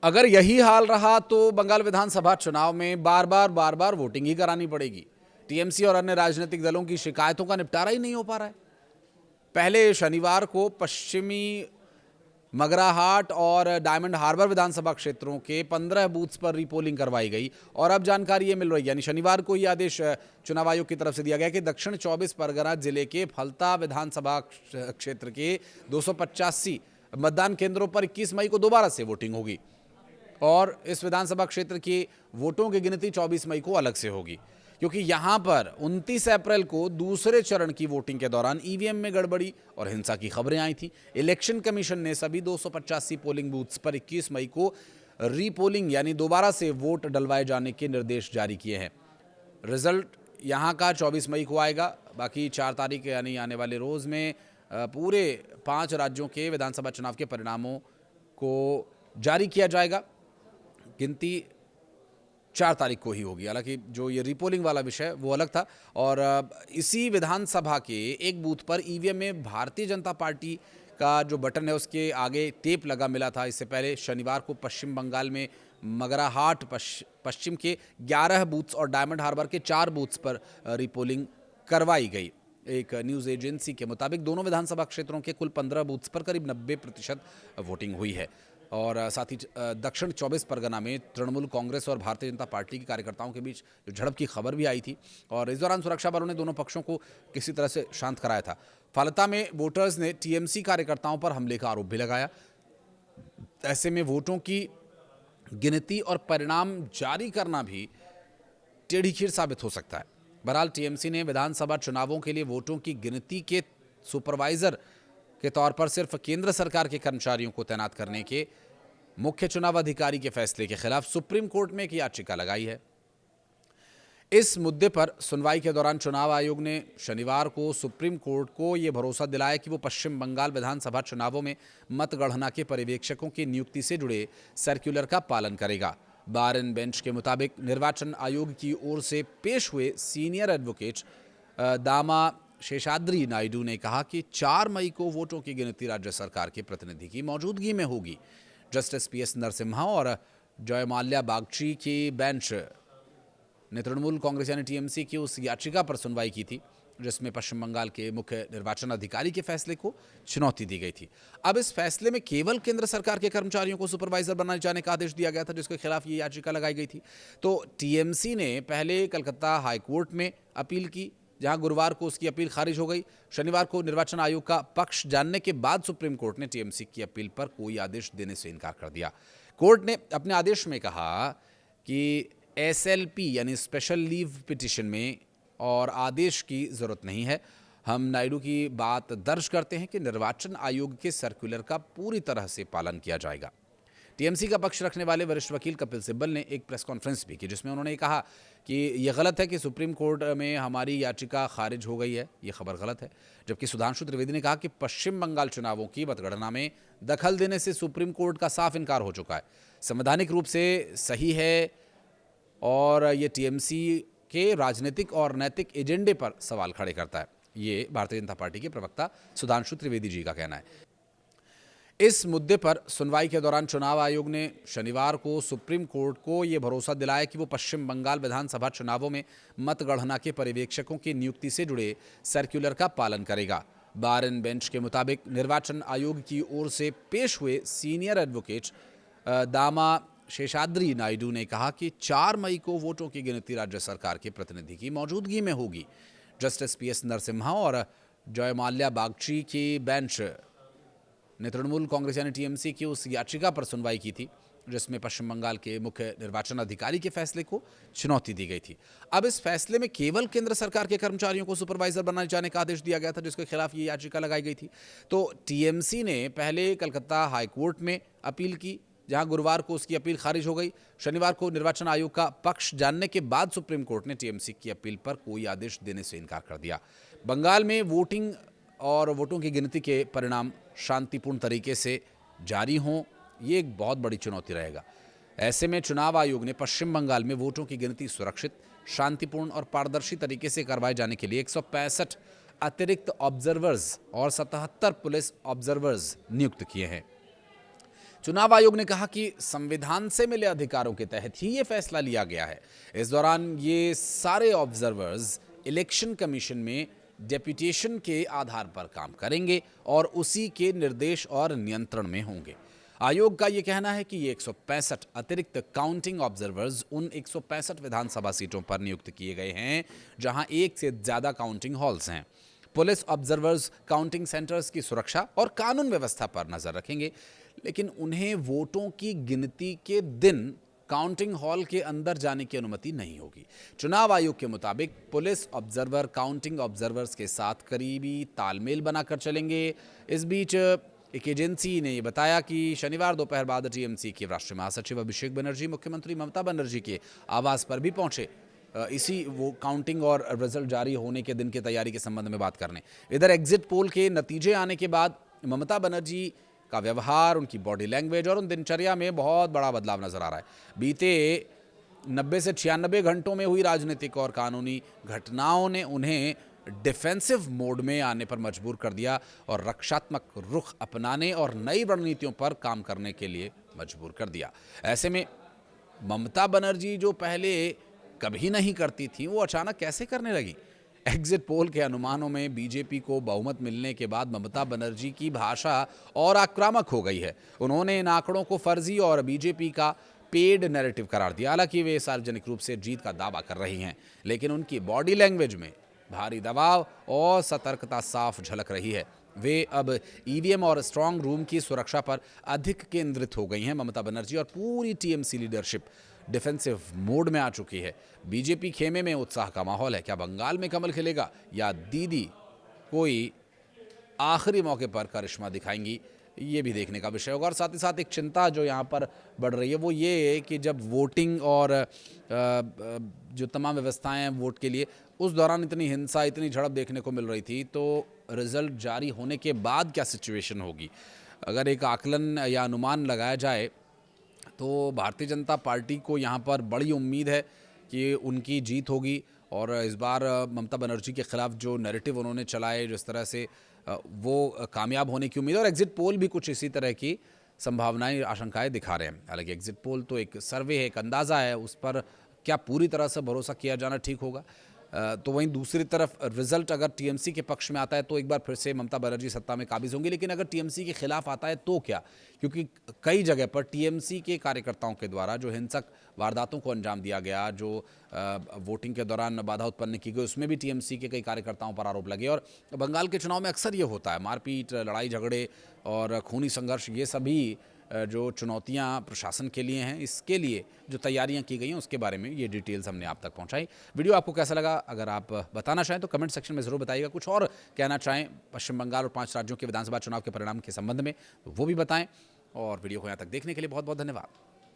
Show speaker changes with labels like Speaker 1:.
Speaker 1: अगर यही हाल रहा तो बंगाल विधानसभा चुनाव में बार बार वोटिंग ही करानी पड़ेगी। टीएमसी और अन्य राजनीतिक दलों की शिकायतों का निपटारा ही नहीं हो पा रहा है। पहले शनिवार को पश्चिमी मगराहाट और डायमंड हार्बर विधानसभा क्षेत्रों के 15 बूथ्स पर रीपोलिंग करवाई गई और अब जानकारी ये मिल रही है, यानी शनिवार को ये आदेश चुनाव आयोग की तरफ से दिया गया कि दक्षिण 24 परगना जिले के फलता विधानसभा क्षेत्र के 285 मतदान केंद्रों पर 21 मई को दोबारा से वोटिंग होगी और इस विधानसभा क्षेत्र के वोटों की गिनती 24 मई को अलग से होगी, क्योंकि यहां पर 29 अप्रैल को दूसरे चरण की वोटिंग के दौरान ईवीएम में गड़बड़ी और हिंसा की खबरें आई थी। इलेक्शन कमीशन ने सभी 285 पोलिंग बूथ्स पर 21 मई को रीपोलिंग यानी दोबारा से वोट डलवाए जाने के निर्देश जारी किए हैं। रिजल्ट यहां का 24 मई को आएगा। बाकी 4 तारीख यानी आने वाले रोज में पूरे 5 राज्यों के विधानसभा चुनाव के परिणामों को जारी किया जाएगा। गिनती 4 तारीख को ही होगी। हालांकि जो ये रीपोलिंग वाला विषय वो अलग था और इसी विधानसभा के एक बूथ पर ईवीएम में भारतीय जनता पार्टी का जो बटन है उसके आगे टेप लगा मिला था। इससे पहले शनिवार को पश्चिम बंगाल में मगराहाट पश्चिम के 11 बूथ्स और डायमंड हार्बर के 4 बूथ्स पर रीपोलिंग करवाई गई। एक न्यूज़ एजेंसी के मुताबिक दोनों विधानसभा क्षेत्रों के कुल 15 बूथ्स पर करीब 90% वोटिंग हुई है और साथ ही दक्षिण 24 परगना में तृणमूल कांग्रेस और भारतीय जनता पार्टी के कार्यकर्ताओं के बीच जो झड़प की खबर भी आई थी और इस दौरान सुरक्षा बलों ने दोनों पक्षों को किसी तरह से शांत कराया था। फलता में वोटर्स ने टीएमसी कार्यकर्ताओं पर हमले का आरोप भी लगाया। ऐसे में वोटों की गिनती और परिणाम जारी करना भी टेढ़ी खीर साबित हो सकता है। बहरहाल टीएमसी ने विधानसभा चुनावों के लिए वोटों की गिनती के सुपरवाइजर के तौर पर सिर्फ केंद्र सरकार के कर्मचारियों को तैनात करने के मुख्य चुनाव अधिकारी के फैसले के खिलाफ सुप्रीम कोर्ट में एक याचिका लगाई है। इस मुद्दे पर सुनवाई के दौरान चुनाव आयोग ने शनिवार को सुप्रीम कोर्ट को यह भरोसा दिलाया कि वो पश्चिम बंगाल विधानसभा चुनावों में मतगणना के पर्यवेक्षकों की नियुक्ति से जुड़े सर्कुलर का पालन करेगा। बार एंड बेंच के मुताबिक निर्वाचन आयोग की ओर से पेश हुए सीनियर एडवोकेट दामा शेषाद्री नायडू ने कहा कि 4 मई को वोटों की गिनती राज्य सरकार के प्रतिनिधि की मौजूदगी में होगी। जस्टिस पीएस नरसिम्हा और जयमाल्या बागची की बेंच ने तृणमूल कांग्रेस यानी टीएमसी की उस याचिका पर सुनवाई की थी जिसमें पश्चिम बंगाल के मुख्य निर्वाचन अधिकारी के फैसले को चुनौती दी गई थी। अब इस फैसले में केवल केंद्र सरकार के कर्मचारियों को सुपरवाइजर बनाए जाने का आदेश दिया गया था, जिसके खिलाफ ये याचिका लगाई गई थी। तो टीएमसी ने पहले कलकत्ता हाईकोर्ट में अपील की, जहां गुरुवार को उसकी अपील खारिज हो गई। शनिवार को निर्वाचन आयोग का पक्ष जानने के बाद सुप्रीम कोर्ट ने टीएमसी की अपील पर कोई आदेश देने से इनकार कर दिया। कोर्ट ने अपने आदेश में कहा कि एसएलपी यानी स्पेशल लीव पिटीशन में और आदेश की जरूरत नहीं है। हम नायडू की बात दर्ज करते हैं कि निर्वाचन आयोग के सर्कुलर का पूरी तरह से पालन किया जाएगा। टीएमसी का पक्ष रखने वाले वरिष्ठ वकील कपिल सिब्बल ने एक प्रेस कॉन्फ्रेंस भी की जिसमें उन्होंने कहा कि यह गलत है कि सुप्रीम कोर्ट में हमारी याचिका खारिज हो गई है, ये खबर गलत है। जबकि सुधांशु त्रिवेदी ने कहा कि पश्चिम बंगाल चुनावों की मतगणना में दखल देने से सुप्रीम कोर्ट का साफ इनकार हो चुका है, संवैधानिक रूप से सही है और ये टीएमसी के राजनीतिक और नैतिक एजेंडे पर सवाल खड़े करता है। ये भारतीय जनता पार्टी के प्रवक्ता सुधांशु त्रिवेदी जी का कहना है। इस मुद्दे पर सुनवाई के दौरान चुनाव आयोग ने शनिवार को सुप्रीम कोर्ट को यह भरोसा दिलाया कि वो पश्चिम बंगाल विधानसभा चुनावों में मतगणना के पर्यवेक्षकों की नियुक्ति से जुड़े सर्कुलर का पालन करेगा। बार एंड बेंच के मुताबिक निर्वाचन आयोग की ओर से पेश हुए सीनियर एडवोकेट दामा शेषाद्री नायडू ने कहा कि 4 मई को वोटों की गिनती राज्य सरकार के प्रतिनिधि की मौजूदगी में होगी। जस्टिस पीएस नरसिम्हा और जयमाल्या बागची की बेंच ने तृणमूल कांग्रेस यानी टीएमसी की उस याचिका पर सुनवाई की थी जिसमें पश्चिम बंगाल के मुख्य निर्वाचन अधिकारी के फैसले को चुनौती दी गई थी। अब इस फैसले में केवल केंद्र सरकार के कर्मचारियों को सुपरवाइजर बनाए जाने का आदेश दिया गया था, जिसके खिलाफ ये याचिका लगाई गई थी। तो टीएमसी ने पहले कलकत्ता हाईकोर्ट में अपील की, जहां गुरुवार को उसकी अपील खारिज हो गई। शनिवार को निर्वाचन आयोग का पक्ष जानने के बाद सुप्रीम कोर्ट ने टीएमसी की अपील पर कोई आदेश देने से इनकार कर दिया। बंगाल में वोटिंग और वोटों की गिनती के परिणाम शांतिपूर्ण तरीके से जारी हों, ये एक बहुत बड़ी चुनौती रहेगा। ऐसे में चुनाव आयोग ने पश्चिम बंगाल में वोटों की गिनती सुरक्षित, शांतिपूर्ण और पारदर्शी तरीके से करवाए जाने के लिए 165 अतिरिक्त ऑब्जर्वर्स और 77 पुलिस ऑब्जर्वर्स नियुक्त किए हैं। चुनाव आयोग ने कहा कि संविधान से मिले अधिकारों के तहत ही ये फैसला लिया गया है। इस दौरान ये सारे ऑब्जर्वर्स इलेक्शन कमीशन में डेप्यूटेशन के आधार पर काम करेंगे और उसी के निर्देश और नियंत्रण में होंगे। आयोग का यह कहना है कि ये 165 अतिरिक्त काउंटिंग ऑब्जर्वर्स उन 165 विधानसभा सीटों पर नियुक्त किए गए हैं जहां एक से ज्यादा काउंटिंग हॉल्स हैं। पुलिस ऑब्जर्वर्स काउंटिंग सेंटर्स की सुरक्षा और कानून व्यवस्था पर नजर रखेंगे, लेकिन उन्हें वोटों की गिनती के दिन काउंटिंग हॉल के अंदर जाने की अनुमति नहीं होगी। चुनाव आयोग के मुताबिक पुलिस ऑब्जर्वर काउंटिंग ऑब्जर्वर्स के साथ करीबी तालमेल बनाकर चलेंगे। इस बीच एक एजेंसी ने यह बताया कि शनिवार दोपहर बाद टीएमसी के राष्ट्रीय महासचिव अभिषेक बनर्जी मुख्यमंत्री ममता बनर्जी के आवास पर भी पहुंचे, इसी वो काउंटिंग और रिजल्ट जारी होने के दिन की तैयारी के संबंध में बात करने। इधर एग्जिट पोल के नतीजे आने के बाद ममता बनर्जी का व्यवहार, उनकी बॉडी लैंग्वेज और उन दिनचर्या में बहुत बड़ा बदलाव नजर आ रहा है। बीते 90 से 96 घंटों में हुई राजनीतिक और कानूनी घटनाओं ने उन्हें डिफेंसिव मोड में आने पर मजबूर कर दिया और रक्षात्मक रुख अपनाने और नई रणनीतियों पर काम करने के लिए मजबूर कर दिया। ऐसे में ममता बनर्जी जो पहले कभी नहीं करती थी, वो अचानक कैसे करने लगी? एग्जिट पोल के अनुमानों में बीजेपी को बहुमत मिलने के बाद ममता बनर्जी की भाषा और आक्रामक हो गई है। उन्होंने इन आंकड़ों को फर्जी और बीजेपी का पेड नैरेटिव करार दिया। हालांकि वे सार्वजनिक रूप से जीत का दावा कर रही हैं, लेकिन उनकी बॉडी लैंग्वेज में भारी दबाव और सतर्कता साफ झलक रही है। वे अब ईवीएम और स्ट्रांग रूम की सुरक्षा पर अधिक केंद्रित हो गई हैं। ममता बनर्जी और पूरी टीएमसी लीडरशिप डिफेंसिव मोड में आ चुकी है। बीजेपी खेमे में उत्साह का माहौल है। क्या बंगाल में कमल खिलेगा या दीदी कोई आखिरी मौके पर करिश्मा दिखाएंगी, ये भी देखने का विषय होगा। और साथ ही साथ एक चिंता जो यहाँ पर बढ़ रही है वो ये है कि जब वोटिंग और जो तमाम व्यवस्थाएं हैं वोट के लिए, उस दौरान इतनी हिंसा, इतनी झड़प देखने को मिल रही थी, तो रिजल्ट जारी होने के बाद क्या सिचुएशन होगी? अगर एक आकलन या अनुमान लगाया जाए तो भारतीय जनता पार्टी को यहाँ पर बड़ी उम्मीद है कि उनकी जीत होगी। और इस बार ममता बनर्जी के खिलाफ जो नैरेटिव उन्होंने चलाए, जिस तरह से वो कामयाब होने की उम्मीद है। और एग्जिट पोल भी कुछ इसी तरह की संभावनाएं, आशंकाएं दिखा रहे हैं। हालांकि एग्जिट पोल तो एक सर्वे है, एक अंदाज़ा है, उस पर क्या पूरी तरह से भरोसा किया जाना ठीक होगा? तो वहीं दूसरी तरफ रिजल्ट अगर टीएमसी के पक्ष में आता है तो एक बार फिर से ममता बनर्जी सत्ता में काबिज होंगी, लेकिन अगर टीएमसी के खिलाफ आता है तो क्या? क्योंकि कई जगह पर टीएमसी के कार्यकर्ताओं के द्वारा जो हिंसक वारदातों को अंजाम दिया गया, जो वोटिंग के दौरान बाधा उत्पन्न की गई, उसमें भी टीएमसी के कई कार्यकर्ताओं पर आरोप लगे। और बंगाल के चुनाव में अक्सर ये होता है, मारपीट, लड़ाई झगड़े और खूनी संघर्ष, ये सभी जो चुनौतियां प्रशासन के लिए हैं, इसके लिए जो तैयारियां की गई हैं उसके बारे में ये डिटेल्स हमने आप तक पहुंचाई। वीडियो आपको कैसा लगा अगर आप बताना चाहें तो कमेंट सेक्शन में ज़रूर बताइएगा। कुछ और कहना चाहें पश्चिम बंगाल और 5 राज्यों के विधानसभा चुनाव के परिणाम के संबंध में तो वो भी बताएं। और वीडियो को यहाँ तक देखने के लिए बहुत बहुत धन्यवाद।